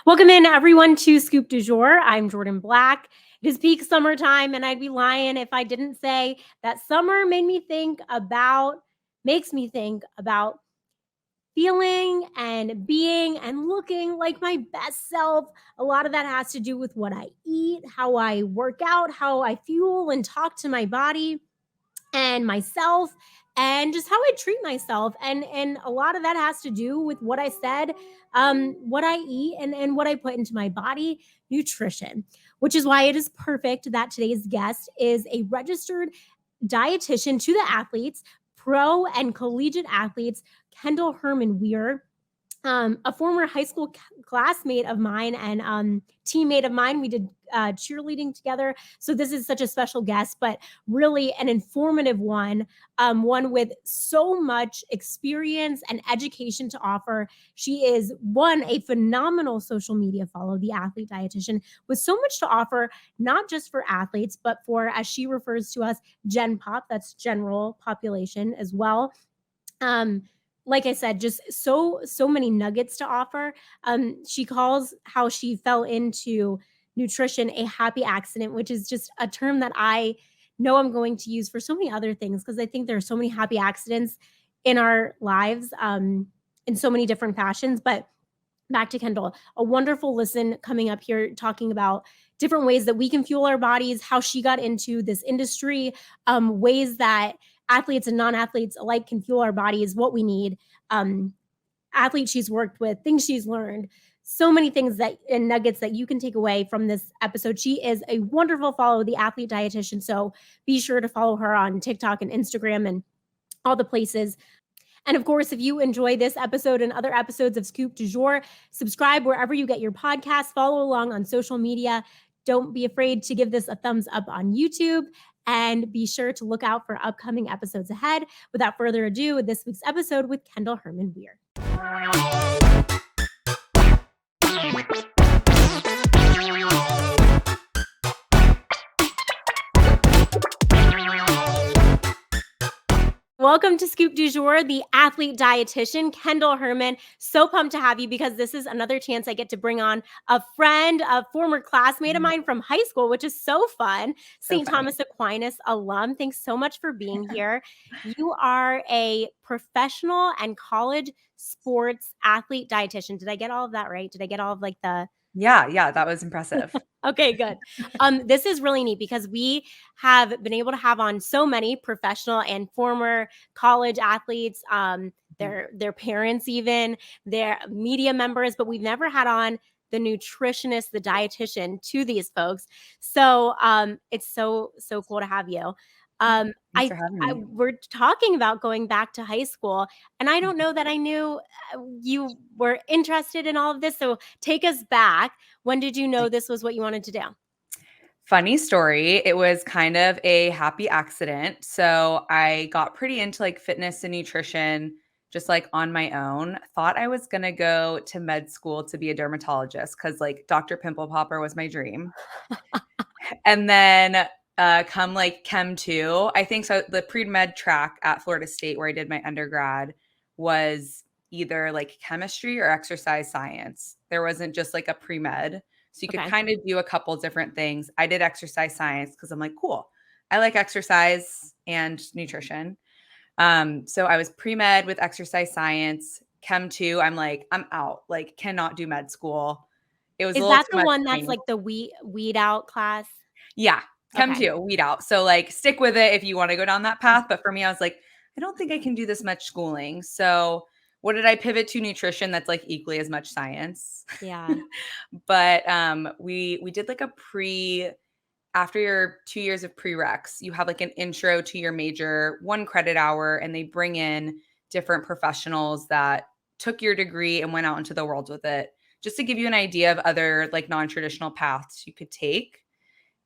Welcome in everyone to Scoop du Jour. I'm Jourdan Black. It is peak summertime, and I'd be lying if I didn't say that summer makes me think about feeling and being and looking like my best self. A lot of that has to do with what I eat, how I work out, how I fuel and talk to my body and myself and just how I treat myself. And a lot of that has to do with what I said, what I eat and what I put into my body, nutrition, which is why it is perfect that today's guest is a registered dietitian to the athletes, pro and collegiate athletes, Kyndall Weir, a former high school classmate of mine and teammate of mine. We did cheerleading together. So this is such a special guest, but really an informative one, one with so much experience and education to offer. She is a phenomenal social media follow, the Athlete Dietitian, with so much to offer, not just for athletes, but for, as she refers to us, Gen Pop, that's general population as well. Like I said, just so many nuggets to offer. She calls how she fell into nutrition a happy accident, which is just a term that I know I'm going to use for so many other things, because I think there are so many happy accidents in our lives, in so many different fashions. But back to Kyndall, a wonderful listen coming up here, talking about different ways that we can fuel our bodies, how she got into this industry, ways that athletes and non-athletes alike can fuel our bodies, what we need, athletes she's worked with, things she's learned, so many things and nuggets that you can take away from this episode. She is a wonderful follow, the Athlete Dietitian. So be sure to follow her on TikTok and Instagram and all the places. And of course, if you enjoy this episode and other episodes of Scoop du Jour, subscribe wherever you get your podcasts, follow along on social media. Don't be afraid to give this a thumbs up on YouTube, and be sure to look out for upcoming episodes ahead. Without further ado, this week's episode with Kyndall Weir. Welcome to Scoop du Jour, the Athlete Dietitian, Kyndall Herman. So pumped to have you, because this is another chance I get to bring on a friend, a former classmate of mine from high school, which is so fun. St. Thomas Aquinas alum. Thanks so much for being here. You are a professional and college sports athlete dietitian. Did I get all of that right? Did I get all of the... Yeah, that was impressive. Okay, good. This is really neat, because we have been able to have on so many professional and former college athletes, their parents, even their media members, but we've never had on the nutritionist, the dietitian to these folks. So it's so cool to have you. Thanks for having me. We're talking about going back to high school, and I don't know that I knew you were interested in all of this. So take us back. When did you know this was what you wanted to do? Funny story. It was kind of a happy accident. So I got pretty into fitness and nutrition just on my own. Thought I was going to go to med school to be a dermatologist, because Dr. Pimple Popper was my dream. And then come Chem 2, I think so. The pre-med track at Florida State, where I did my undergrad, was either chemistry or exercise science. There wasn't just a pre-med. So you could kind of do a couple different things. I did exercise science because I'm cool. I like exercise and nutrition. So I was pre-med with exercise science. Chem 2, I'm out. Cannot do med school. It was Is that the one that's the weed out class? Yeah. Chem 2, weed out. So stick with it if you want to go down that path. But for me, I was I don't think I can do this much schooling. So what did I pivot to? Nutrition. That's equally as much science. Yeah. But we did after your 2 years of prereqs, you have an intro to your major, 1 credit hour, and they bring in different professionals that took your degree and went out into the world with it, just to give you an idea of other non-traditional paths you could take.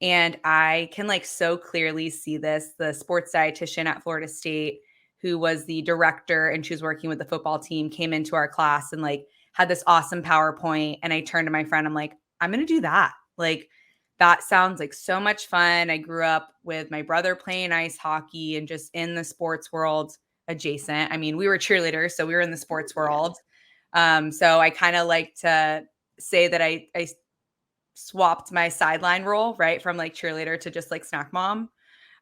And I can so clearly see this. The sports dietitian at Florida State, who was the director and she was working with the football team, came into our class and had this awesome PowerPoint. And I turned to my friend, I'm I'm going to do that. That sounds so much fun. I grew up with my brother playing ice hockey and just in the sports world adjacent. I mean, we were cheerleaders, so we were in the sports world. So I kind of like to say that I swapped my sideline role, right, from like cheerleader to just like snack mom.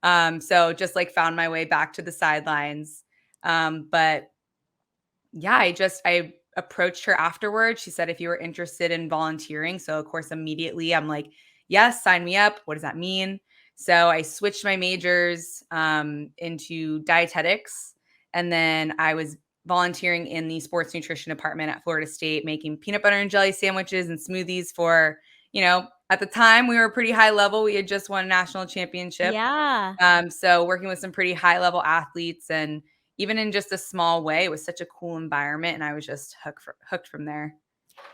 So just like found my way back to the sidelines. But yeah, I approached her afterwards. She said if you were interested in volunteering. So of course immediately I'm like, yes, sign me up. What does that mean? So I switched my majors into dietetics, and then I was volunteering in the sports nutrition department at Florida State, making peanut butter and jelly sandwiches and smoothies for, at the time we were pretty high level. We had just won a national championship. Yeah. So working with some pretty high level athletes, and even in just a small way, it was such a cool environment, and I was just hooked from there.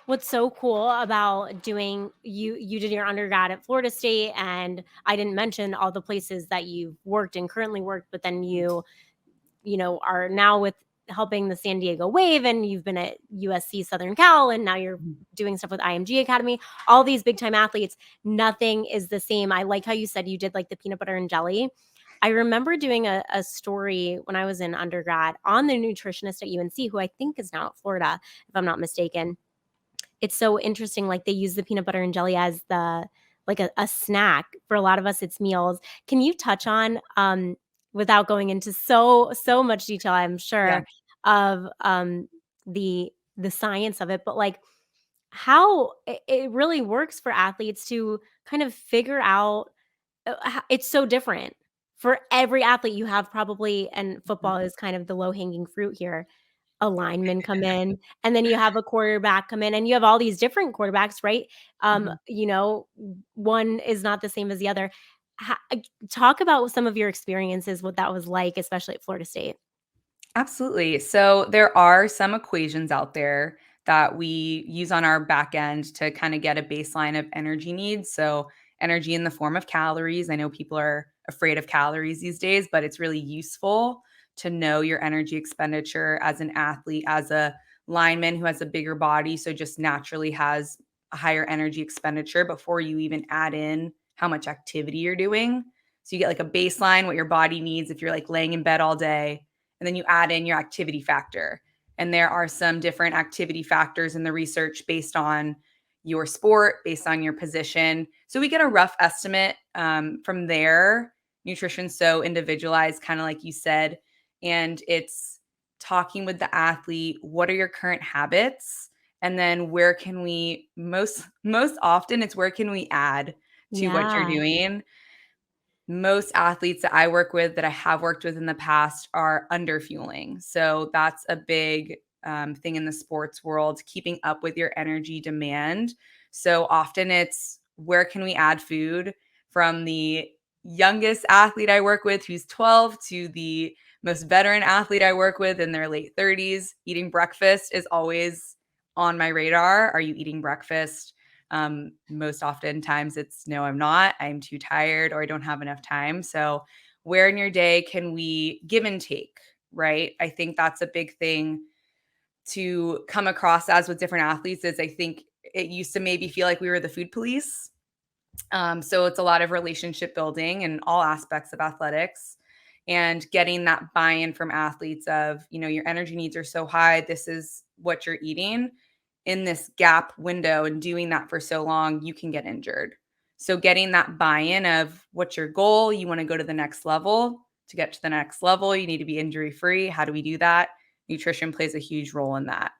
What's so cool about doing you did your undergrad at Florida State, and I didn't mention all the places that you've worked and currently worked, but then are now with helping the San Diego Wave, and you've been at USC Southern Cal, and now you're Mhm. doing stuff with IMG Academy, all these big time athletes. Nothing is the same. I like how you said you did like the peanut butter and jelly. I remember doing a story when I was in undergrad on the nutritionist at UNC, who I think is now at Florida, if I'm not mistaken. It's so interesting, like, they use the peanut butter and jelly as a snack. For a lot of us, it's meals. Can you touch on, without going into so much detail, I'm Yeah. sure, of, the science of it, but, like, how it really works for athletes to kind of figure out, ho it's so different for every athlete. You have probably, and Mhm. football is kind of the low-hanging fruit here, a lineman come in, and then you have a quarterback come in, and you have all these different quarterbacks, right? Mhm. One is not the same as the other. Talk about some of your experiences, what that was like, especially at Florida State. Absolutely. So there are some equations out there that we use on our back end to kind of get a baseline of energy needs. So energy in the form of calories. I know people are afraid of calories these days, but it's really useful to know your energy expenditure as an athlete, as a lineman who has a bigger body, so just naturally has a higher energy expenditure before you even add in how much activity you're doing. So you get like a baseline, what your body needs if you're like laying in bed all day, and then you add in your activity factor. And there are some different activity factors in the research based on your sport, based on your position. So we get a rough estimate from there. Nutrition's so individualized, kind of like you said. And it's talking with the athlete, what are your current habits? And then where can we most often it's where can we add to what you're Yeah. doing? Most athletes that I work with, that I have worked with in the past, are underfueling. So that's a big thing in the sports world, keeping up with your energy demand. So often it's where can we add food, from the youngest athlete I work with who's 12 to the most veteran athlete I work with in their late 30s. Eating breakfast is always on my radar. Are you eating breakfast? Most oftentimes it's no, I'm not. I'm too tired or I don't have enough time. So, where in your day can we give and take, right? I think that's a big thing to come across as with different athletes. Is I think it used to maybe feel like we were the food police. So it's a lot of relationship building in all aspects of athletics, and getting that buy-in from athletes of, your energy needs are so high. This is what you're eating in this gap window, and doing that for so long, you can get injured. So getting that buy-in of what's your goal? You want to go to the next level. To get to the next level, you need to be injury free. How do we do that? Nutrition plays a huge role in that.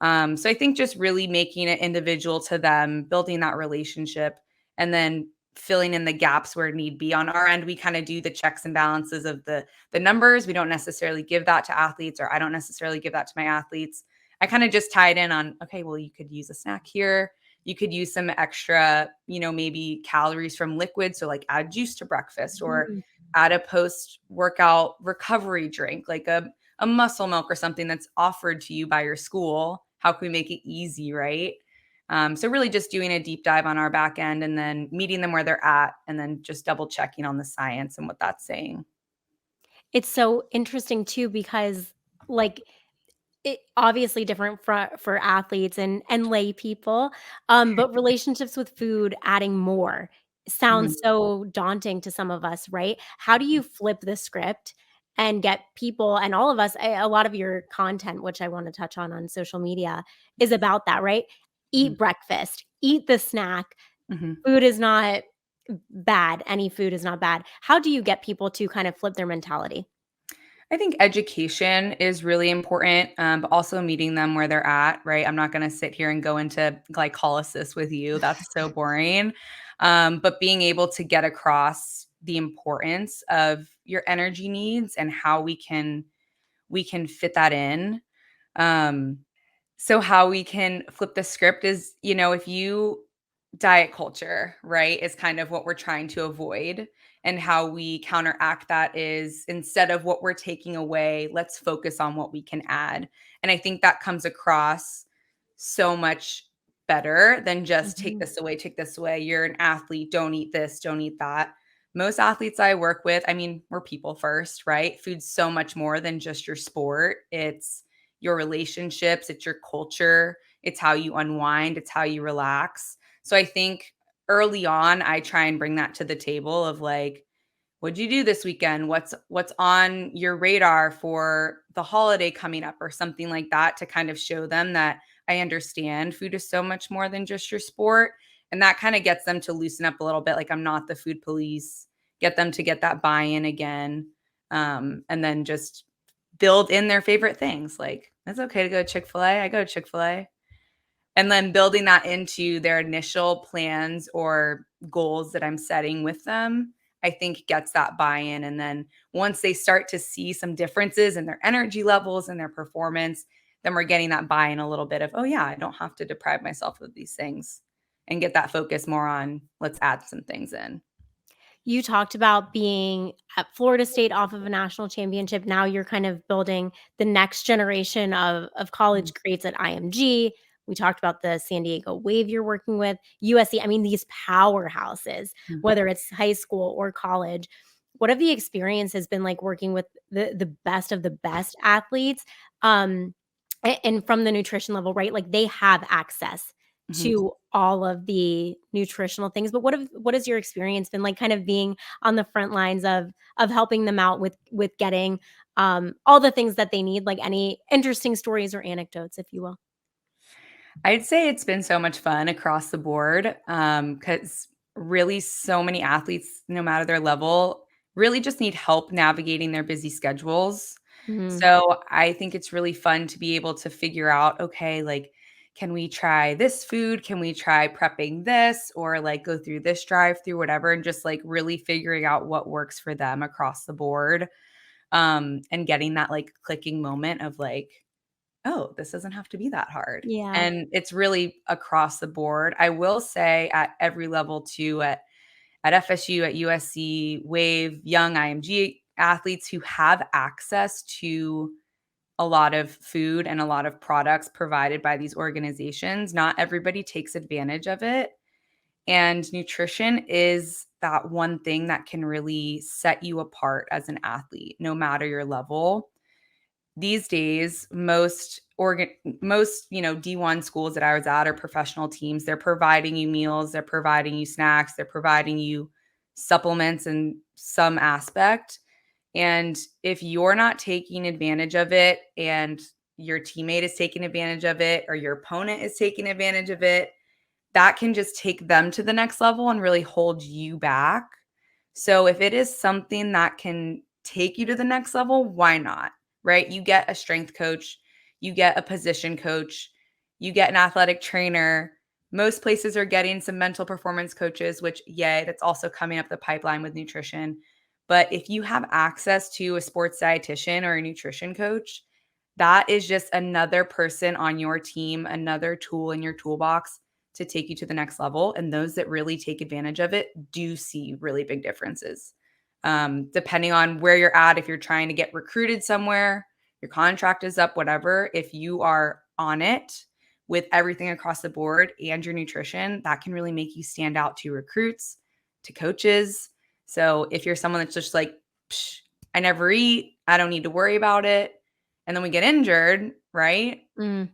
So I think just really making it individual to them, building that relationship, and then filling in the gaps where need be. On our end, we kind of do the checks and balances of the numbers. We don't necessarily give that to athletes, or I don't necessarily give that to my athletes. I kind of just tied in on, okay, well, you could use a snack here. You could use some extra, maybe calories from liquid. So like add juice to breakfast, or Mhm. add a post workout recovery drink, like a muscle milk or something that's offered to you by your school. How can we make it easy, right? So really just doing a deep dive on our back end, and then meeting them where they're at, and then just double checking on the science and what that's saying. It's so interesting too because, like, it obviously different for athletes and lay people, but relationships with food, adding more Mhm. sounds so daunting to some of us, right? How do you flip the script and get people and all of us, a lot of your content, which I wanna touch on social media, is about that, right? eat breakfast, eat the snack. Mhm. Food is not bad. Any food is not bad. How do you get people to kind of flip their mentality? I think education is really important, but also meeting them where they're at, right? I'm not going to sit here and go into glycolysis with you. That's so boring. But being able to get across the importance of your energy needs and how we can fit that in. Um, so how we can flip the script is, if you diet culture, right, is kind of what we're trying to avoid. And how we counteract that is instead of what we're taking away, let's focus on what we can add. And I think that comes across so much better than just take Mhm. this away, take this away. You're an athlete, don't eat this, don't eat that. Most athletes I work with, I mean, we're people first, right? Food's so much more than just your sport. It's your relationships, it's your culture, it's how you unwind, it's how you relax. So I think early on, I try and bring that to the table of like, what'd you do this weekend? What's on your radar for the holiday coming up or something like that to kind of show them that I understand food is so much more than just your sport. And that kind of gets them to loosen up a little bit. Like I'm not the food police, get them to get that buy-in again. And then just build in their favorite things. Like it's okay to go to Chick-fil-A. I go to Chick-fil-A. And then building that into their initial plans or goals that I'm setting with them, I think gets that buy-in. And then once they start to see some differences in their energy levels and their performance, then we're getting that buy-in a little bit of, oh yeah, I don't have to deprive myself of these things and get that focus more on let's add some things in. You talked about being at Florida State off of a national championship. Now you're kind of building the next generation of college greats at IMG. We talked about the San Diego Wave you're working with, USC. I mean, these powerhouses, Mhm. whether it's high school or college. What have the experiences been like working with the best of the best athletes? Um, and from the nutrition level, right? Like they have access Mhm. to all of the nutritional things, but what has your experience been like kind of being on the front lines of helping them out with getting, all the things that they need, like any interesting stories or anecdotes, if you will? I'd say it's been so much fun across the board, because really so many athletes, no matter their level, really just need help navigating their busy schedules. Mhm. So I think it's really fun to be able to figure out, okay, like, can we try this food? Can we try prepping this or like go through this drive through, whatever, and just like really figuring out what works for them across the board. And getting that like clicking moment of like, oh, this doesn't have to be that hard. Yeah. And it's really across the board. I will say at every level too, at FSU, at USC, Wave, young IMG athletes who have access to a lot of food and a lot of products provided by these organizations. Not everybody takes advantage of it. And nutrition is that one thing that can really set you apart as an athlete, no matter your level. These days, most, D1 schools that I was at are professional teams. They're providing you meals, they're providing you snacks, they're providing you supplements in some aspect. And if you're not taking advantage of it and your teammate is taking advantage of it or your opponent is taking advantage of it, that can just take them to the next level and really hold you back. So if it is something that can take you to the next level, why not? Right? You get a strength coach, you get a position coach, you get an athletic trainer. Most places are getting some mental performance coaches, which, yay, that's also coming up the pipeline with nutrition. But if you have access to a sports dietitian or a nutrition coach, that is just another person on your team, another tool in your toolbox to take you to the next level. And those that really take advantage of it do see really big differences. Depending on where you're at, if you're trying to get recruited somewhere, your contract is up, whatever, if you are on it with everything across the board and your nutrition, that can really make you stand out to recruits, to coaches. So if you're someone that's just like, Psh, I never eat, I don't need to worry about it, and then we get injured, right? Mm.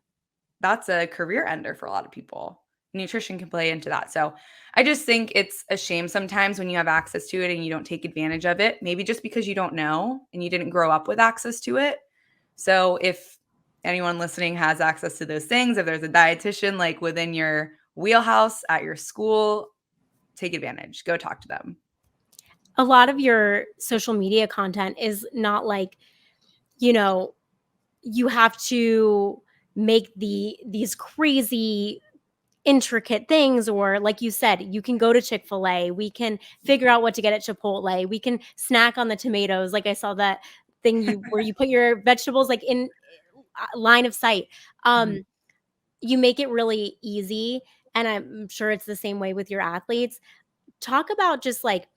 That's a career ender for a lot of people. Nutrition can play into that. So I just think it's a shame sometimes when you have access to it and you don't take advantage of it, maybe just because you don't know and you didn't grow up with access to it. So if anyone listening has access to those things. If there's a dietitian like within your wheelhouse at your school, take advantage. Go talk to them. A lot of your social media content is not like, you know, you have to make these crazy intricate things, or like you said, you can go to Chick-fil-A, we can figure out what to get at Chipotle, we can snack on the tomatoes. Like I saw that thing where you put your vegetables like in line of sight. Mhm. You make it really easy, and I'm sure it's the same way with your athletes. Talk about just like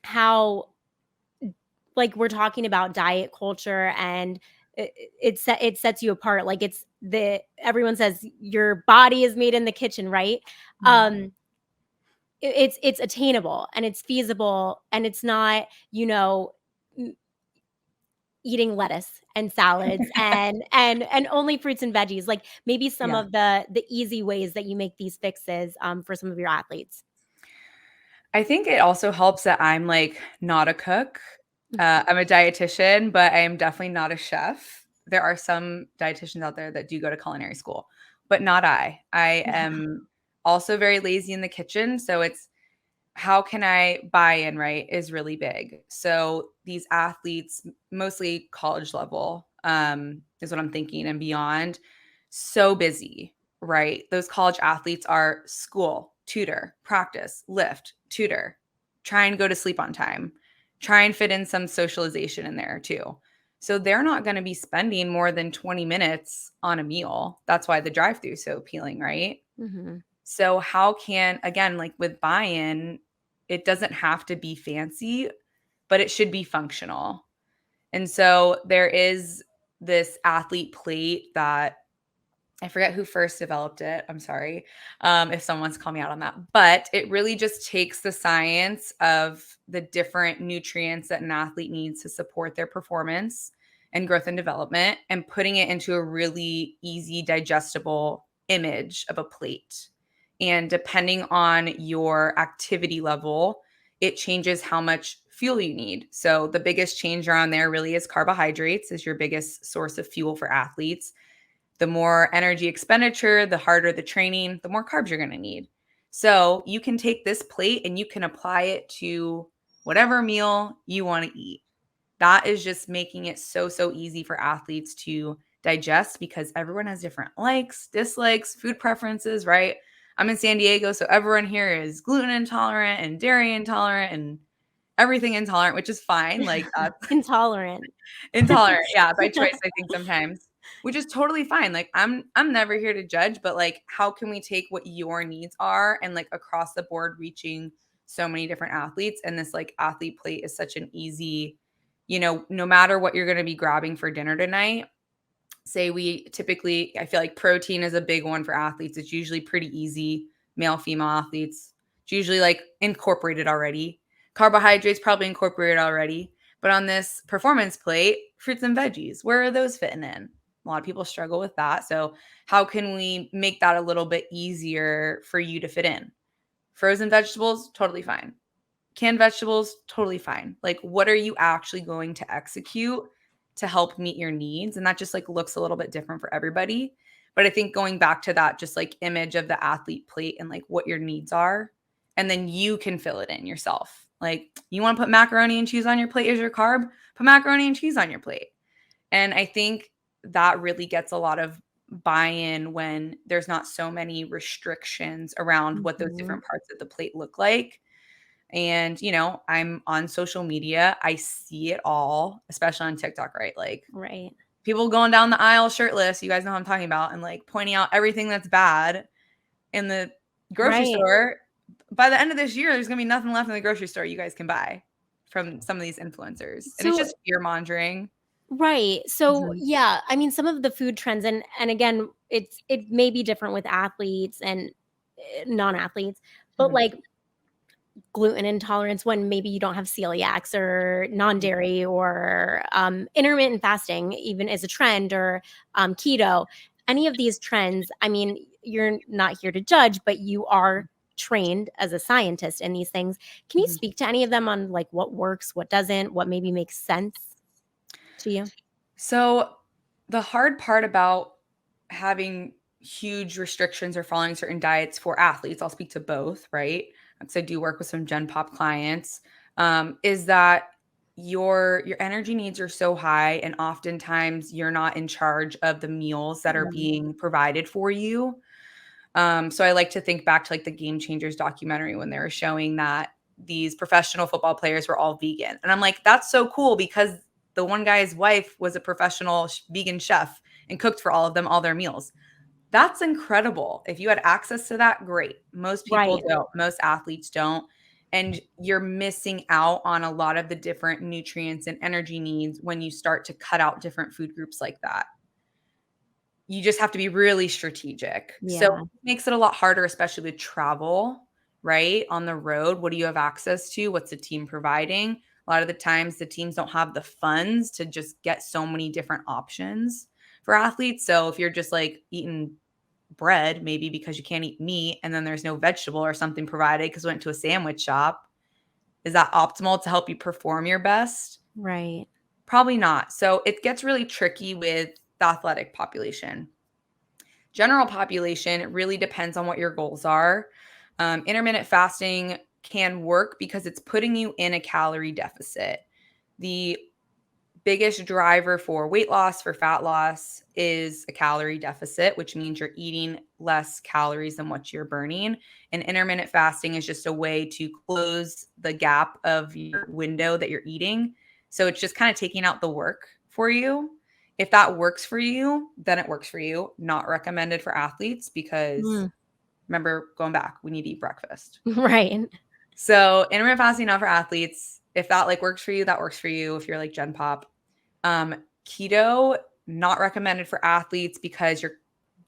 how, like, we're talking about diet culture, and it sets you apart. Like, it's the everyone says your body is made in the kitchen, right? Mhm. um it's attainable and it's feasible, and it's not, eating lettuce and salads and only fruits and veggies. Like, maybe some Yeah. of the easy ways that you make these fixes for some of your athletes. I think it also helps that I'm like not a cook. Mhm. I'm a dietitian, but I am definitely not a chef. There are some dietitians out there that do go to culinary school, but not I. I Yeah. am also very lazy in the kitchen. So it's how can I buy in, right? Is really big. So these athletes, mostly college level, is what I'm thinking and beyond, so busy, right? Those college athletes are school, tutor, practice, lift, tutor, try and go to sleep on time, try and fit in some socialization in there too. So they're not going to be spending more than 20 minutes on a meal. That's why the drive through is so appealing, right? Mhm. So how can, again, like with buy-in, it doesn't have to be fancy, but it should be functional. And so there is this athlete plate that I forget who first developed it. I'm sorry if someone's called me out on that. But it really just takes the science of the different nutrients that an athlete needs to support their performance and growth and development and putting it into a really easy, digestible image of a plate. And depending on your activity level, it changes how much fuel you need. So the biggest change around there really is carbohydrates is your biggest source of fuel for athletes. The more energy expenditure, the harder the training, the more carbs you're going to need. So you can take this plate and you can apply it to whatever meal you want to eat. That is just making it so easy for athletes to digest because everyone has different likes, dislikes, food preferences, right? I'm in San Diego, so everyone here is gluten intolerant and dairy intolerant and everything intolerant, which is fine. Like that's Intolerant. intolerant, yeah, by choice, I think sometimes, which is totally fine. Like, I'm never here to judge, but, like, how can we take what your needs are and, like, across the board reaching so many different athletes, and this, like, athlete plate is such an easy no matter what you're gonna be grabbing for dinner tonight, say we typically I feel like protein is a big one for athletes. It's usually pretty easy, male, female athletes. It's usually like incorporated already. Carbohydrates probably incorporated already. But on this performance plate, fruits and veggies, where are those fitting in? A lot of people struggle with that. So, how can we make that a little bit easier for you to fit in? Frozen vegetables, totally fine. Canned vegetables, totally fine. Like, what are you actually going to execute to help meet your needs? And that just like looks a little bit different for everybody. But I think going back to that just like image of the athlete plate and like what your needs are, and then you can fill it in yourself. Like, you want to put macaroni and cheese on your plate as your carb, put macaroni and cheese on your plate. And I think that really gets a lot of buy-in when there's not so many restrictions around what those Mhm. different parts of the plate look like. And, I'm on social media. I see it all, especially on TikTok, right? Like Right. people going down the aisle shirtless. You guys know what I'm talking about. And like pointing out everything that's bad in the grocery Right. store. By the end of this year, there's going to be nothing left in the grocery store you guys can buy from some of these influencers. And it's So just fear mongering. right. So, Mhm. yeah, I mean, some of the food trends, and again, it may be different with athletes and non-athletes, but Mhm. like gluten intolerance, when maybe you don't have celiacs or Mhm. non-dairy, or intermittent fasting even is a trend, or keto. Any of these trends, I mean, you're not here to judge, but you are trained as a scientist in these things. Can you Mhm. speak to any of them on like what works, what doesn't, what maybe makes sense to you? So The hard part about having huge restrictions or following certain diets for athletes, I'll speak to both, right? Because I do work with some Gen Pop clients, is that your energy needs are so high, and oftentimes you're not in charge of the meals that are Right. being provided for you. So I like to think back to like the Game Changers documentary when they were showing that these professional football players were all vegan. And I'm like, that's so cool because the one guy's wife was a professional vegan chef and cooked for all of them all their meals. That's incredible. If you had access to that, great. Most people Right. don't. Most athletes don't. And you're missing out on a lot of the different nutrients and energy needs when you start to cut out different food groups like that. You just have to be really strategic. So it Yeah. makes it a lot harder, especially with travel, right? On the road, what do you have access to? What's the team providing? A lot of the times the teams don't have the funds to just get so many different options for athletes. So if you're just like eating bread, maybe because you can't eat meat and then there's no vegetable or something provided because we went to a sandwich shop, is that optimal to help you perform your best? Right. Probably not. So it gets really tricky with the athletic population. General population, it really depends on what your goals are. Intermittent fasting can work because it's putting you in a calorie deficit. The biggest driver for weight loss, for fat loss, is a calorie deficit, which means you're eating less calories than what you're burning. And intermittent fasting is just a way to close the gap of your window that you're eating. So it's just kind of taking out the work for you. If that works for you, then it works for you. Not recommended for athletes because Mm. remember, going back, we need to eat breakfast. Right. So intermittent fasting not for athletes. If that like works for you, that works for you. If you're like Gen Pop, keto not recommended for athletes because you're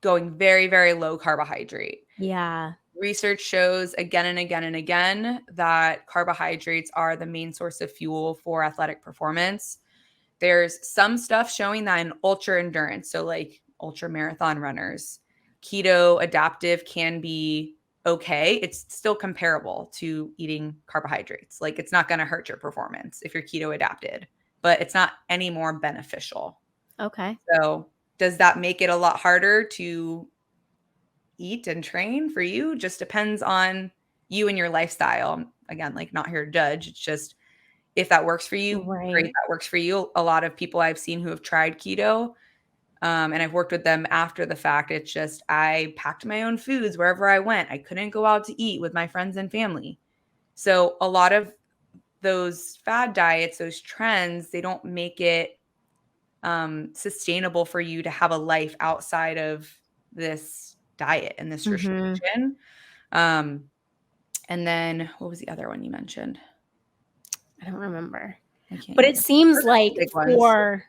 going very, very low carbohydrate. Yeah. Research shows again and again and again that carbohydrates are the main source of fuel for athletic performance. There's some stuff showing that in ultra endurance, so like ultra marathon runners, keto adaptive can be okay. It's still comparable to eating carbohydrates. Like it's not going to hurt your performance if you're keto adapted, but it's not any more beneficial. Okay. So, does that make it a lot harder to eat and train for you? Just depends on you and your lifestyle. Again, like not here to judge. It's just if that works for you, great, Right. that works for you. A lot of people I've seen who have tried keto, and I've worked with them after the fact. It's just I packed my own foods wherever I went. I couldn't go out to eat with my friends and family. So a lot of those fad diets, those trends, they don't make it sustainable for you to have a life outside of this diet and this Mhm. restriction. Um, and then what was the other one you mentioned? I don't remember. I can't But it either. seems Those are like the big ones. for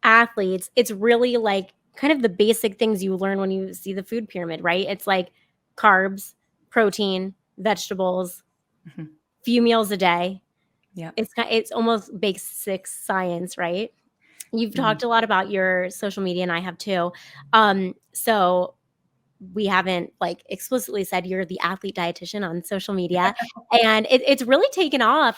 athletes, it's really like kind of the basic things you learn when you see the food pyramid, right? It's like carbs, protein, vegetables, Mhm. few meals a day. Yeah. It's almost basic science, right? You've Mhm. talked a lot about your social media, and I have too. So we haven't like explicitly said you're the athlete dietitian on social media, and it's really taken off.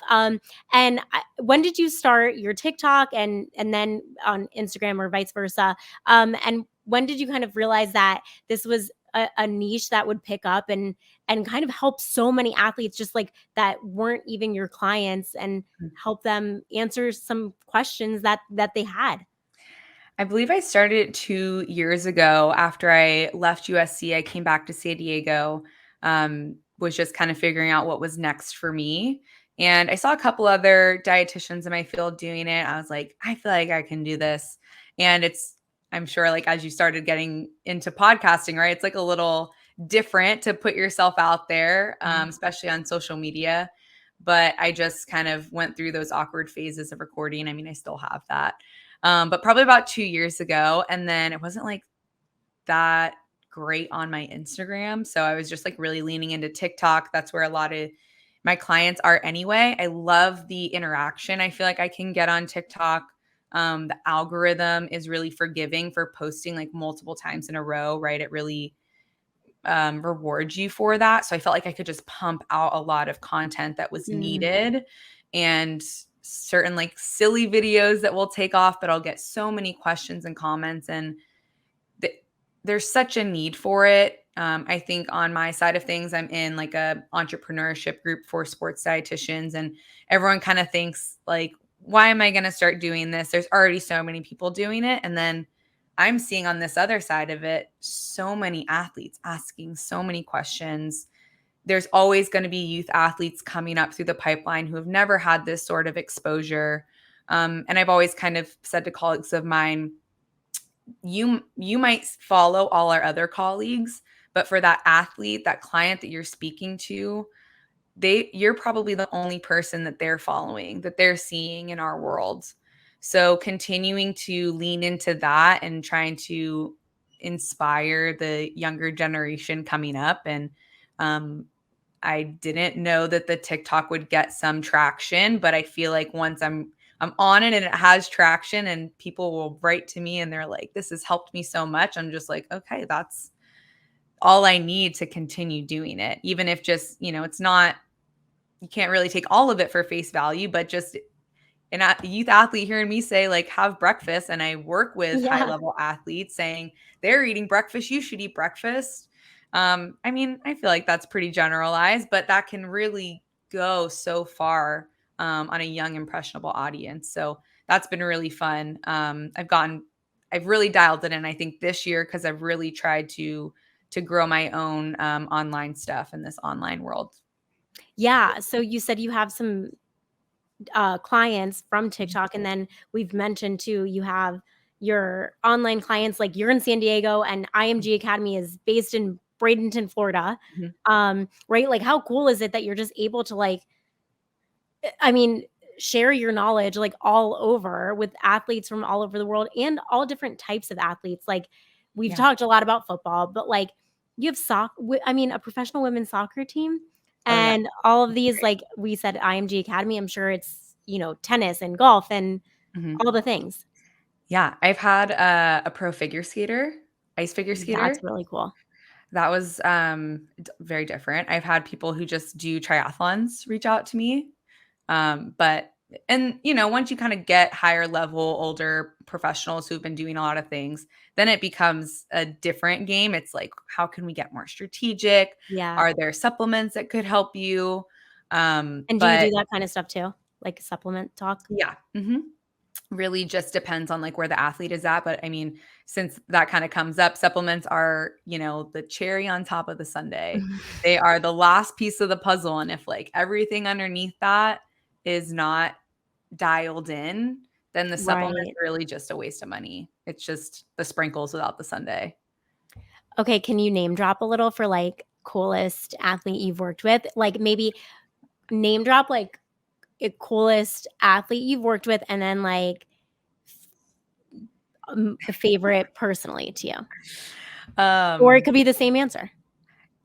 When did you start your TikTok and then on Instagram or vice versa? And when did you kind of realize that this was a niche that would pick up and kind of help so many athletes just like that weren't even your clients and help them answer some questions that they had? I believe I started it 2 years ago after I left USC. I came back to San Diego, was just kind of figuring out what was next for me. And I saw a couple other dietitians in my field doing it. I was like, I feel like I can do this. And I'm sure, like, as you started getting into podcasting, right? It's like a little different to put yourself out there, Yeah. especially on social media. But I just kind of went through those awkward phases of recording. I mean, I still have that, but probably about 2 years ago, and then it wasn't, like, that great on my Instagram, so I was just, like, really leaning into TikTok. That's where a lot of my clients are anyway. I love the interaction I feel like I can get on TikTok. The algorithm is really forgiving for posting, like, multiple times in a row, right? It really, rewards you for that, so I felt like I could just pump out a lot of content that was Mm. needed, and certain like silly videos that will take off, but I'll get so many questions and comments, and there's such a need for it. I think on my side of things, I'm in like a entrepreneurship group for sports dietitians, and everyone kind of thinks like, why am I going to start doing this? There's already so many people doing it. And then I'm seeing on this other side of it, so many athletes asking so many questions. There's always going to be youth athletes coming up through the pipeline who have never had this sort of exposure. And I've always kind of said to colleagues of mine, you might follow all our other colleagues, but for that athlete, that client that you're speaking to, you're probably the only person that they're following, that they're seeing in our world. So continuing to lean into that and trying to inspire the younger generation coming up. And I didn't know that the TikTok would get some traction, but I feel like once I'm on it and it has traction and people will write to me and they're like, this has helped me so much. I'm just like, okay, that's all I need to continue doing it. Even if just, it's not, you can't really take all of it for face value, but just a youth athlete hearing me say like have breakfast, and I work with high Yeah. level athletes saying they're eating breakfast, you should eat breakfast. I mean, I feel like that's pretty generalized, but that can really go so far on a young impressionable audience. So that's been really fun. I've really dialed it in, I think, this year, because I've really tried to grow my own online stuff in this online world. Yeah. So you said you have some clients from TikTok, and then we've mentioned too, you have your online clients, like you're in San Diego and IMG Academy is based in Bradenton, Florida. Mhm. Right? Like how cool is it that you're just able to like, I mean, share your knowledge like all over with athletes from all over the world and all different types of athletes. Like we've Yeah. talked a lot about football, but like you have I mean, a professional women's soccer team Oh yeah. and all of That's these, great. like we said, IMG Academy. I'm sure it's, tennis and golf and Mhm. all the things. Yeah, I've had a pro figure skater, ice figure skater. That's really cool. That was, very different. I've had people who just do triathlons reach out to me. But and, once you kinda get higher level, older professionals who've been doing a lot of things, then it becomes a different game. It's like, how can we get more strategic? Yeah. Are there supplements that could help you? And do you But do that kind of stuff too? Like supplement talk? yeah. Mhm. Really just depends on like where the athlete is at. But I mean, since that kind of comes up, supplements are, the cherry on top of the sundae. They are the last piece of the puzzle. And if like everything underneath that is not dialed in, then the supplement's Right. really just a waste of money. It's just the sprinkles without the sundae. Okay, can you name drop a little for like coolest athlete you've worked with? Like maybe name drop like a coolest athlete you've worked with, and then like a favorite personally to you, or it Um, could be the same answer.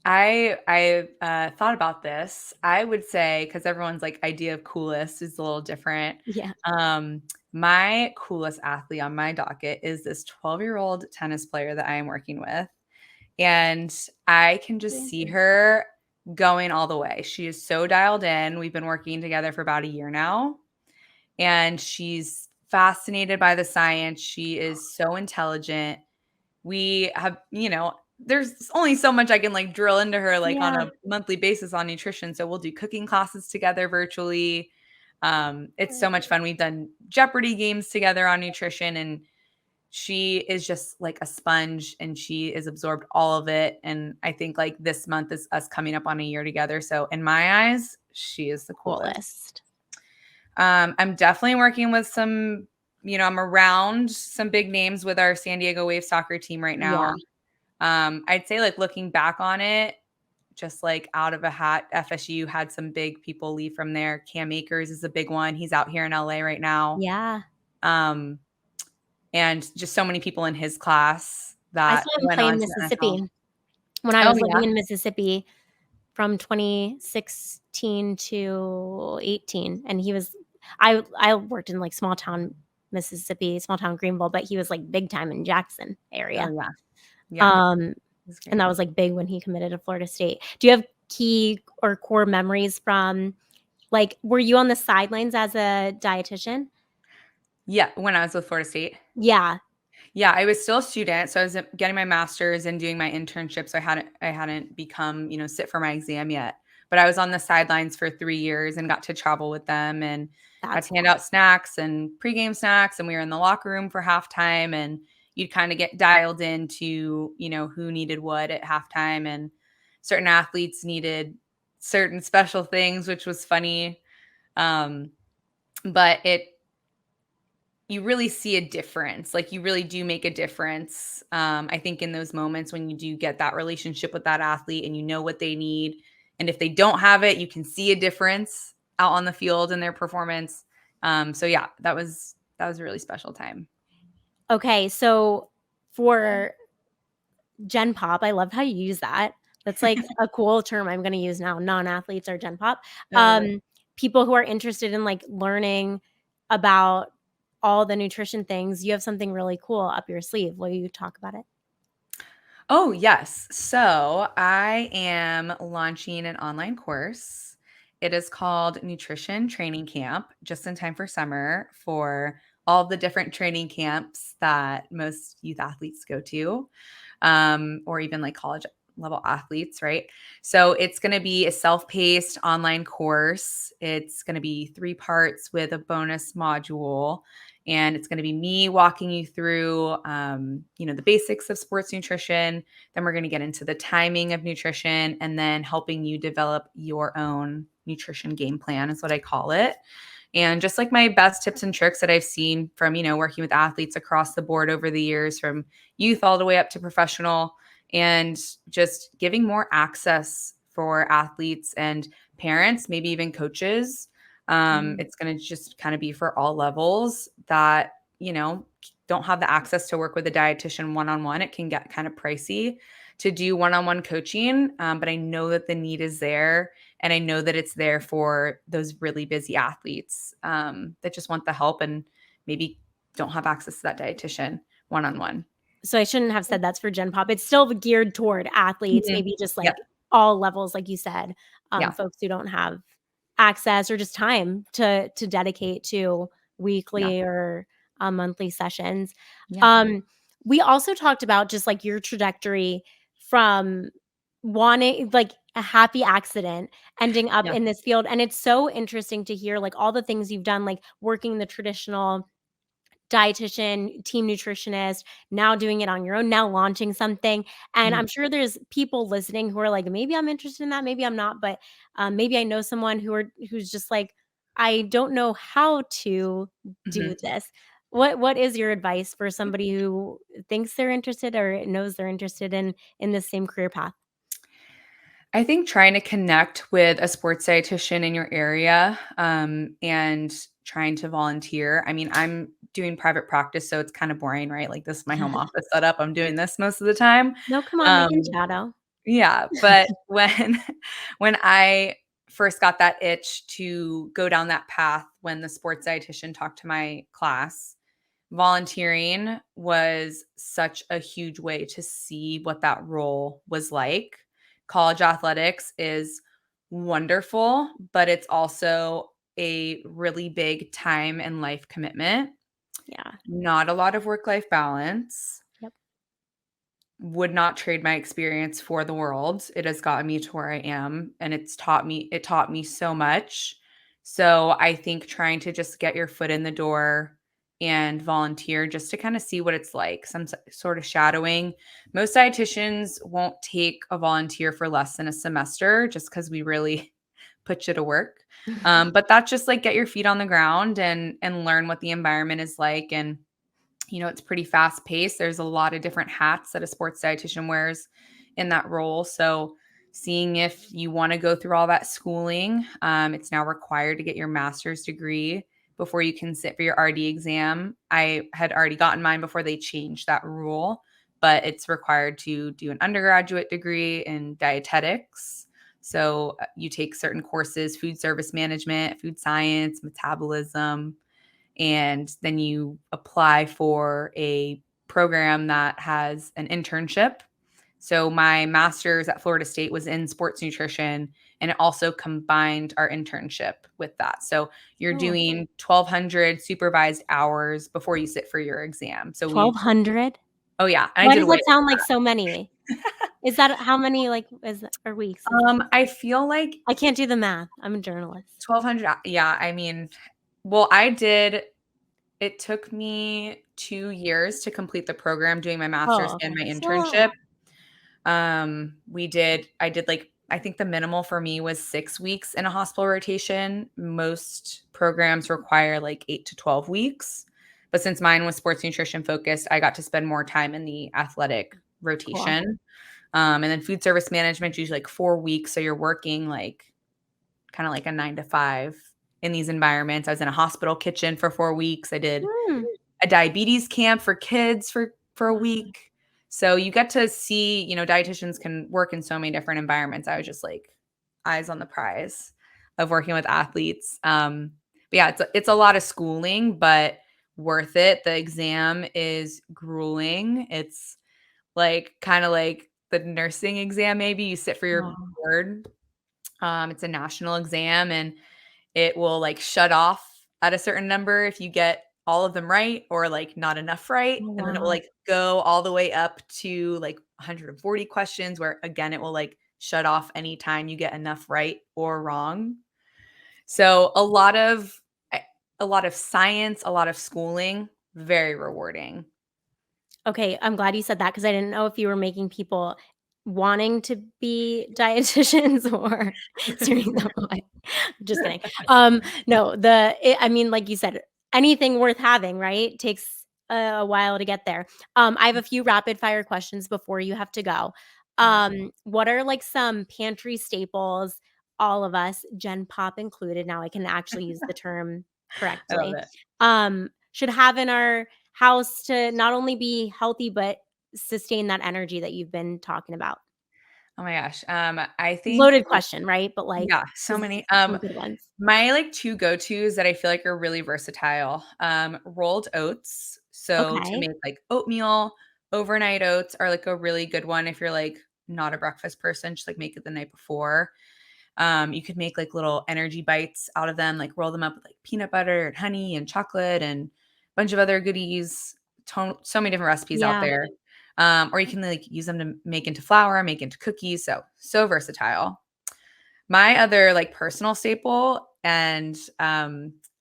I thought about this. I would say, because everyone's like idea of coolest is a little different. Yeah. Um, my coolest athlete on my docket is this 12-year-old tennis player that I am working with. And I can just see her going all the way. She is so dialed in. We've been working together for about a year now, and she's fascinated by the science. She is so intelligent. We have, there's only so much I can like drill into her like on Yeah. a monthly basis on nutrition. So we'll do cooking classes together virtually. It's so much fun. We've done Jeopardy games together on nutrition, and she is just like a sponge, and she has absorbed all of it. And I think like this month is us coming up on a year together. So in my eyes, she is the coolest. Coolest. I'm definitely working with some, I'm around some big names with our San Diego Wave soccer team right now. Yeah. I'd say like looking back on it, just like out of a hat, FSU had some big people leave from there. Cam Akers is a big one. He's out here in LA right now. Yeah. Um, and just so many people in his class I that saw him went play on in to the NFL. Mississippi when I Oh was living yeah. in Mississippi from 2016 to 18, and he was I worked in like small town Mississippi, small town Greenville, but he was like big time in Jackson Oh area. yeah. Yeah. Um, He's and great. that was like big when he committed to Florida State. Do you have key or core memories from Like, were you on the sidelines as a dietitian? Yeah, when I was with Florida State. Yeah, Yeah, I was still a student, so I was getting my master's and doing my internship, so I hadn't become, sit for my exam yet. But I was on the sidelines for 3 years and got to travel with them and got that's to hand out snacks and pregame snacks, and we were in the locker room for halftime, and you'd kinda get dialed into, who needed what at halftime, and certain athletes needed certain special things, which was funny. Um, but you really see a difference. Like, you really do make a difference. I think in those moments when you do get that relationship with that athlete and you know what they need, and if they don't have it, you can see a difference out on the field in their performance. So yeah, that was a really special time. okay. So for Gen Pop, I love how you use that. That's like a cool term I'm going to use now. Non-athletes are Gen Pop. I love it. People who are interested in like learning about all the nutrition things, you have something really cool up your sleeve. Will you talk about it? Oh, yes. So I am launching an online course. It is called Nutrition Training Camp, just in time for summer for all the different training camps that most youth athletes go to, or even like college level athletes, right? So it's going to be a self paced online course. It's going to be 3 parts with a bonus module, and it's going to be me walking you through the basics of sports nutrition. Then we're going to get into the timing of nutrition, and then helping you develop your own nutrition game plan is what I call it. And just like my best tips and tricks that I've seen from, working with athletes across the board over the years, from youth all the way up to professional, and just giving more access for athletes and parents, maybe even coaches. Mm. It's going to just kind of be for all levels that, don't have the access to work with a dietitian one on one. It can get kind of pricey to do one on one coaching, but I know that the need is there. And I know that it's there for those really busy athletes that just want the help and maybe don't have access to that dietitian one on one. So I shouldn't have said that's for Gen Pop. It's still geared toward athletes, Mhm. maybe just Yep. like all levels, like you said, Yeah. folks who don't have access or just time to dedicate to Yeah. weekly or monthly sessions. Yeah. Um, we also talked about just like your trajectory from wanting like a happy accident ending up Yeah. in this field, and it's so interesting to hear like all the things you've done, like working the traditional dietitian, team nutritionist, now doing it on your own, now launching something. And Mhm. I'm sure there's people listening who are like, maybe I'm interested in that, maybe I'm not, but maybe I know someone who's just like, I don't know how to do Mhm. this. What is your advice for somebody who thinks they're interested or knows they're interested in the same career path? I think trying to connect with a sports dietitian in your area, and trying to volunteer. I mean, I'm doing private practice, so it's kind of boring, right? Like, this is my home office setup. I'm doing this most of the time. No, come on, we Um, can shadow. yeah, but when I first got that itch to go down that path, when the sports dietitian talked to my class, volunteering was such a huge way to see what that role was like. College athletics is wonderful, but it's also a really big time and life commitment. Yeah. Not a lot of work life balance. Yep. Would not trade my experience for the world. It has gotten me to where I am, and it taught me so much. So I think trying to just get your foot in the door and volunteer just to kind of see what it's like, some sort of shadowing. Most dietitians won't take a volunteer for less than a semester just because we really put you to work. But that's just like, get your feet on the ground and learn what the environment is like. And it's pretty fast paced. There's a lot of different hats that a sports dietitian wears in that role. So seeing if you want to go through all that schooling, it's now required to get your master's degree before you can sit for your RD exam. I had already gotten mine before they changed that rule, but it's required to do an undergraduate degree in dietetics. So you take certain courses: food service management, food science, metabolism, and then you apply for a program that has an internship. So my master's at Florida State was in sports nutrition, And it also combined our internship with that. So you're Oh, doing 1,200 supervised hours before you sit for your exam. So we 1,200? Oh, yeah, and I Why did does way that sound like so many? Is that how many, like, or weeks? I feel like I can't do the math. I'm a journalist. 1,200 yeah, I mean, well, I did it took me 2 years to complete the program doing my master's Oh, and okay. my So internship. I did, like I think the minimal for me was 6 weeks in a hospital rotation. Most programs require, like, 8 to 12 weeks, but since mine was sports nutrition focused, I got to spend more time in the athletic cool. rotation. And then food service management, usually, like, 4 weeks, so you're working, like, kinda like a 9 to 5 in these environments. I was in a hospital kitchen for 4 weeks. I did Hmm. a diabetes camp for kids for a Wow. week. So you get to see, dietitians can work in so many different environments. I was just like eyes on the prize of working with athletes. But yeah, it's a lot of schooling, but worth it. The exam is grueling. It's like kind of like the nursing exam, maybe you sit for your Wow. board. It's a national exam and it will, like, shut off at a certain number if you get all of them right or, like, not enough right, Oh, and then it will, wow. like, go all the way up to, like, 140 questions where, again, it will, like, shut off anytime you get enough right or wrong. So, a lot of science, a lot of schooling, very rewarding. Okay, I'm glad you said that because I didn't know if you were making people wanting to be dietitians or steering them away. Just kidding. No, I mean, like you said, anything worth having, right, takes a while to get there. I have a few rapid fire questions before you have to go. Alright. What are, like, some pantry staples all of us, Gen Pop included, now I can actually use the term I love correctly, it. should have in our house to not only be healthy, but sustain that energy that you've been talking about? Oh my gosh, I think Loaded question, right? But, like, yeah, so just many. some good ones. My, like, 2 go-tos that I feel like are really versatile, rolled oats. So to Okay. make, like, oatmeal, overnight oats are, like, a really good one if you're, like, not a breakfast person, just, like, make it the night before. You could make, like, little energy bites out of them, like, roll them up with, like, peanut butter and honey and chocolate and a bunch of other goodies. So many different recipes out Yeah. there. Or you can, like, use them to make into flour, make into cookies, so versatile. My other, like, personal staple, and,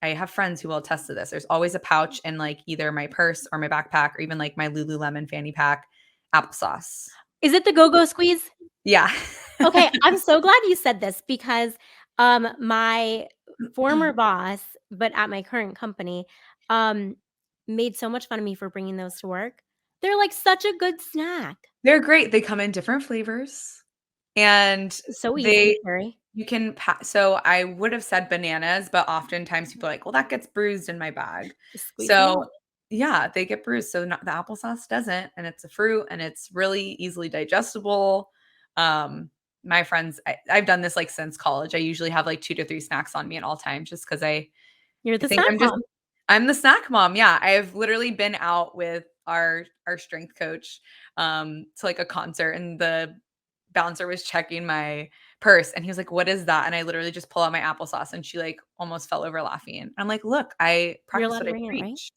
I have friends who will attest to this, there's always a pouch in, like, either my purse or my backpack or even, like, my Lululemon fanny pack, applesauce. Is it the Go-Go Squeeze? Yeah. Okay, I'm so glad you said this because, my former boss, but at my current company, um, made so much fun of me for bringing those to work. They're, like, such a good snack. They're great, they come in different flavors, and So easy to they carry. you can so I would have said bananas, but oftentimes people are like, "Well, that gets bruised in my bag." Just squeeze them So, out. yeah, they get bruised, so not the applesauce doesn't, and it's a fruit, and it's really easily digestible. Um, my friends I've done this, like, since college. I usually have, like, 2 to 3 snacks on me at all times just 'cause You're I the think snack mom. I'm the snack mom, yeah. I've literally been out with our strength coach, to, like, a concert, and the bouncer was checking my purse, and he was like, "What is that?" And I literally just pull out my applesauce, and she, like, almost fell over laughing. I'm like, "Look, I You're practice allowed to what I bring it, right? preach."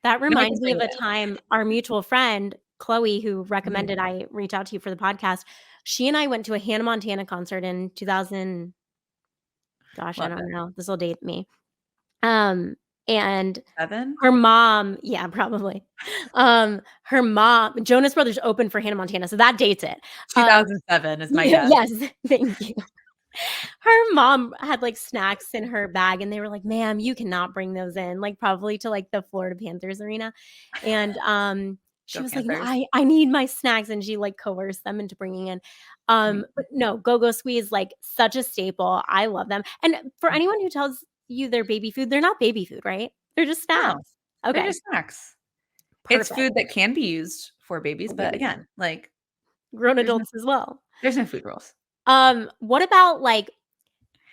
That No, I reminds can me bring of a it time our mutual friend, Chloe, who in. recommended I reach out to you for the podcast, she and I went to a Hannah Montana concert in 2000, gosh, I Love don't it. know, this will date me. Um, and 7? her mom, yeah, probably. Her mom, Jonas Brothers opened for Hannah Montana, so that dates it. Um, 2007 is my yeah, guess. yes, thank you. Her mom had, like, snacks in her bag, and they were like, "Ma'am, you cannot bring those in," like, probably to, like, the Florida Panthers arena, and, she Go was like, "No, Panthers. I need my snacks," and she, like, coerced them into bringing in. But no, Go-Go Squeeze, like, such a staple, I love them, and for anyone who tells you they're baby food, they're not baby food, right? They're just No, snacks. they're Okay, just snacks. It's perfect. food that can be used for babies, For but babies. again, like, Grown there's no adults as well. there's no food rules. What about, like,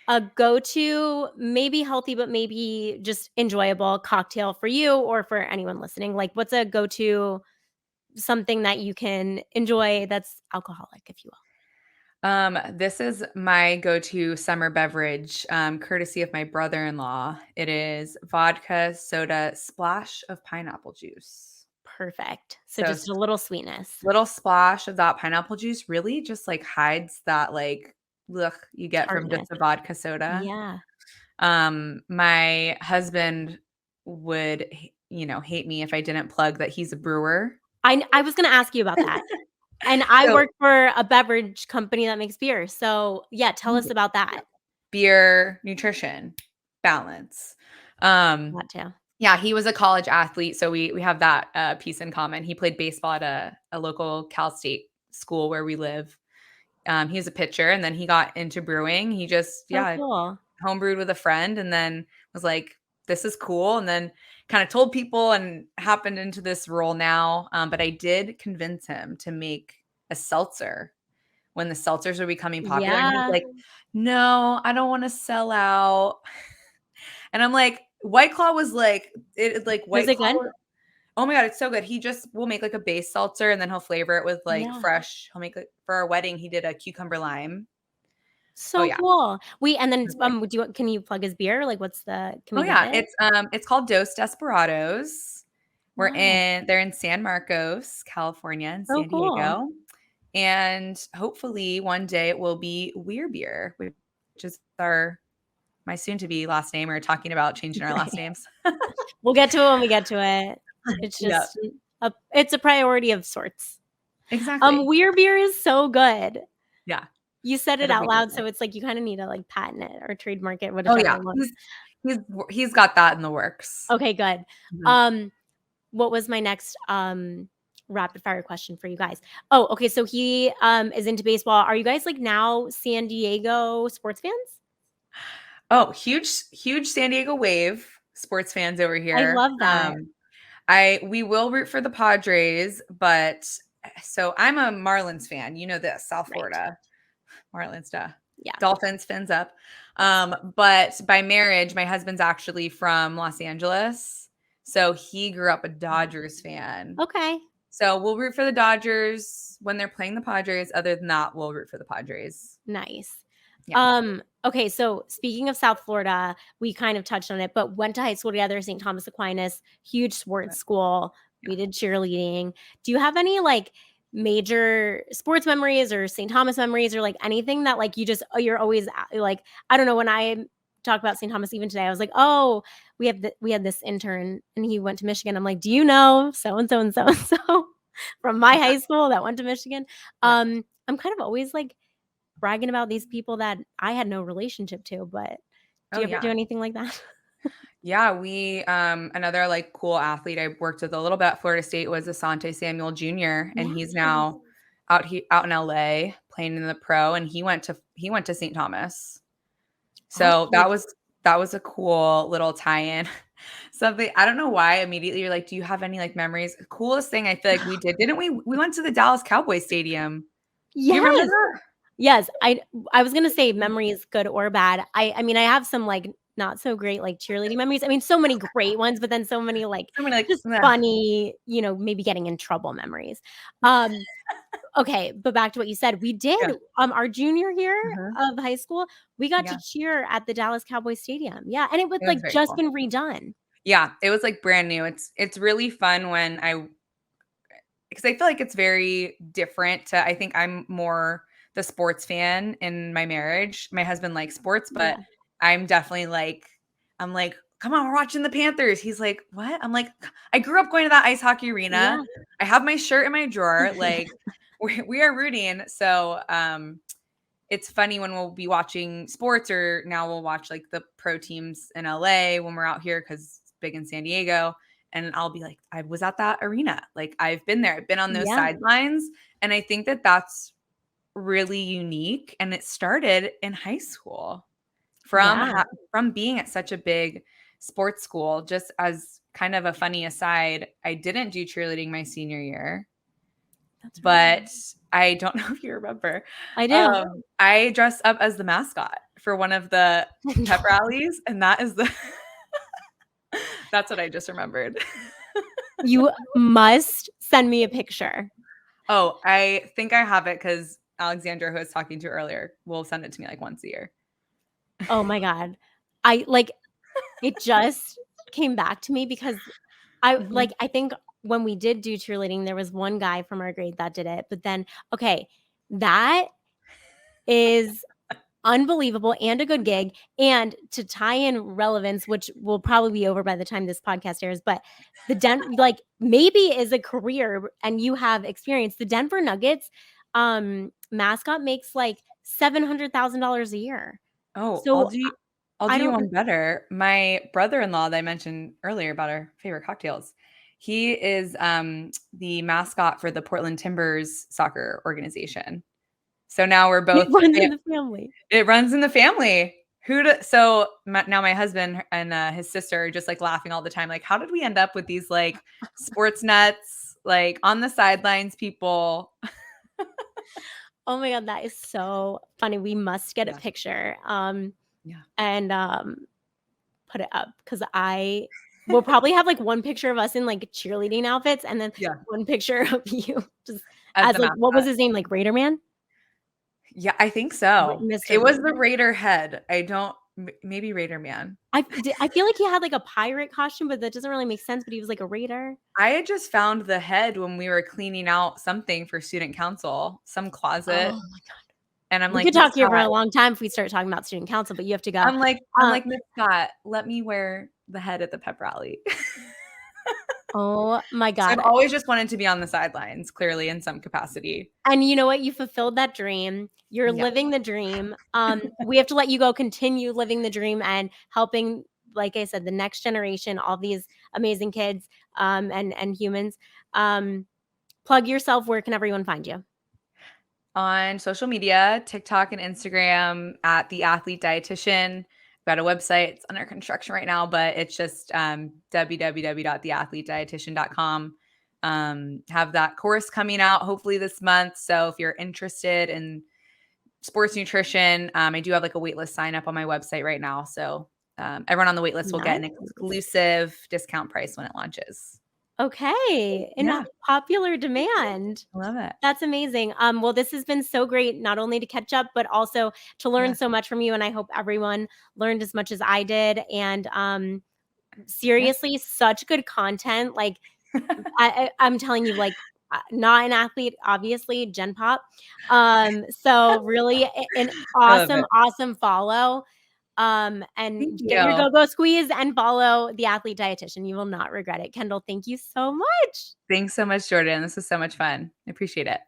a go-to, maybe healthy, but maybe just enjoyable cocktail for you or for anyone listening? Like, what's a go-to, something that you can enjoy that's alcoholic, if you will? This is my go-to summer beverage, courtesy of my brother-in-law. It is vodka soda splash of pineapple juice. Perfect. So So just a little sweetness. little splash of that pineapple juice really just like hides that like look you get from just Tartness. the vodka soda. Yeah. My husband would, hate me if I didn't plug that he's a brewer. I was gonna ask you about that. And I So work for a beverage company that makes beer. So, yeah, tell us about that. beer, nutrition, balance. Um, That too. yeah, he was a college athlete, so we have that piece in common. He played baseball at a local Cal State school where we live. He was a pitcher, and then he got into brewing. He just, So yeah, cool. homebrewed with a friend, and then was like, "This is cool," and then kind of told people and happened into this role now. But I did convince him to make a seltzer when the seltzers were becoming popular, and he's Yeah. like, "No, I don't wanna sell out." And I'm like, White Claw was like Was White it Claw good? was oh my god, it's so good. He just will make, like, a base seltzer, and then he'll flavor it with, like, Yeah. fresh he'll make, like for our wedding, he did a cucumber lime. Oh, So yeah. cool. Wait, and then, It's like can you plug his beer? Like, can oh, we get yeah, it? it's called Dos Desperados. Wow. They're in San Marcos, California, and So San cool. Diego, and hopefully one day it will be Weir Beer, which is our my soon to be last name. We're talking about changing our last Right. names. We'll get to it when we get to it. It's Yeah, just it's a priority of sorts. exactly. Weir beer is so good. Yeah, You said it it'll out be good loud, though. so it's like you kinda need to, like, patent it or trademark it, Oh, whichever yeah, one. he's got that in the works. Okay, good. Mhm. Um, what was my next, rapid fire question for you guys? Oh, okay, so he, is into baseball. Are you guys, like, now San Diego sports fans? Oh, huge San Diego Wave sports fans over I here. love that. I we will root for the Padres, but so I'm a Marlins fan. You know this, South Right. Florida. Marlins, duh. Yeah. Dolphins, fins up. Yes. But by marriage, my husband's actually from Los Angeles. So he grew up a Dodgers fan. Okay. So we'll root for the Dodgers when they're playing the Padres. Other than that, we'll root for the Padres. Nice. Yeah. Okay, so speaking of South Florida, we kind of touched on it, but went to high school together, St. Thomas Aquinas, huge sports school. Yeah. We did cheerleading. Do you have any like major sports memories or St. Thomas memories or like anything that like you're always like I don't know when I talk about St. Thomas even today I was like, "Oh, we had this intern and he went to Michigan." I'm like, "Do you know so and so and so and so from my Yeah. high school that went to Michigan?" Yeah. I'm kind of always like bragging about these people that I had no relationship to, but do Oh, you ever do yeah. anything like that? Yeah, we another like cool athlete I worked with a little bit at Florida State was Asante Samuel Jr. and Yeah. he's now out in LA playing in the pro and he went to St. Thomas. So Awesome. that was a cool little tie-in. Something I don't know why immediately you're like, do you have any like memories? Coolest thing I feel like we did, didn't we? We went to the Dallas Cowboys Stadium. Do you remember Yes. that? Yes, I was gonna say memories, good or bad. I mean, I have some, like, not so great, like, cheerleading memories. I mean, so many great ones, but then so many, like, So many like, just funny, maybe getting in trouble memories. Um, okay, but back to what you said. We did, yeah. our junior year Uh-huh. of high school, we got to Yeah. cheer at the Dallas Cowboys Stadium. Yeah, and it was, It was like, very just cool. been redone. Yeah, it was like brand new. It's really fun when I because I feel like it's very different to I think I'm more the sports fan in my marriage. My husband likes sports, but Yeah. I'm definitely like I'm like, "Come on, we're watching the Panthers." He's like, "What?" I'm like, "I grew up going to that ice hockey arena. Yeah. I have my shirt in my drawer. Like, we are rooting." So, it's funny when we'll be watching sports or now we'll watch like the pro teams in LA when we're out here because it's big in San Diego. And I'll be like, I was at that arena. Like I've been there. I've been on those Yeah. sidelines. And I think that that's really unique. And it started in high school from Yeah. from being at such a big sports school. Just as kind of a funny aside, I didn't do cheerleading my senior year. That's right. But I don't know if you remember. I do. I dressed up as the mascot for one of the pep rallies, and that is the that's what I just remembered. You must send me a picture. Oh, I think I have it because Alexandra, who I was talking to earlier, will send it to me like once a year. Oh my God. I like it just came back to me because Mhm. I think when we did do cheerleading, there was one guy from our grade that did it. But then, okay, that is unbelievable and a good gig. And to tie in relevance, which will probably be over by the time this podcast airs, but like maybe is a career and you have experience. The Denver Nuggets mascot makes like $700,000 a year. Oh, So I'll I do you don't one better. My brother-in-law that I mentioned earlier about our favorite cocktails, he is, the mascot for the Portland Timbers soccer organization. So now we're it both runs in the family. it runs in the family. So now my husband and, his sister are just, like, laughing all the time, like, "How did we end up with these, like, sports nuts, like, on the sidelines people?" Oh my God, that is so funny. We must get a Yeah, picture yeah, and put it up because I will probably have like one picture of us in like cheerleading outfits and then yeah, one picture of you just as as the like what was mascot. his name? Like Raider Man? Yeah, I think so. Mr. It was the Raider. Raider head. I don't maybe Raider Man. I feel like he had like a pirate costume, but that doesn't really make sense. But he was like a raider. I had just found the head when we were cleaning out something for student council, some closet, Oh, and I'm we like, could "Miss talk here for Scott." a long time if we start talking about student council, but you have to go. I'm Uh, like, "Miss Scott, let me wear the head at the pep rally." oh my So I've God. always just wanted to be on the sidelines, clearly in some capacity. And you know what? You fulfilled that dream. You're Yeah. living the dream. We have to let you go continue living the dream and helping, like I said, the next generation, all these amazing kids, and humans. Um, plug yourself. Where can everyone find you? On social media, TikTok and Instagram at the Athlete Dietitian. I've got a website. It's under construction right now, but it's just www.theathletedietitian.com. Have that course coming out hopefully this month. So if you're interested in sports nutrition, I do have like a waitlist sign up on my website right now. So everyone on the waitlist will get an Nice. exclusive discount price when it launches. Okay. In Yeah, popular demand. I love it. That's amazing. Well, this has been so great, not only to catch up, but also to learn Yeah. so much from you. And I hope everyone learned as much as I did. And Yeah. seriously, such good content. Like I'm telling you, like not an athlete, obviously, Gen Pop. So really an I love it. awesome follow. Thank And get your you. go-go squeeze and follow the Athlete Dietitian. You will not regret it. Kyndall, thank you so much. Thanks so much, Jourdan. This was so much fun. I appreciate it.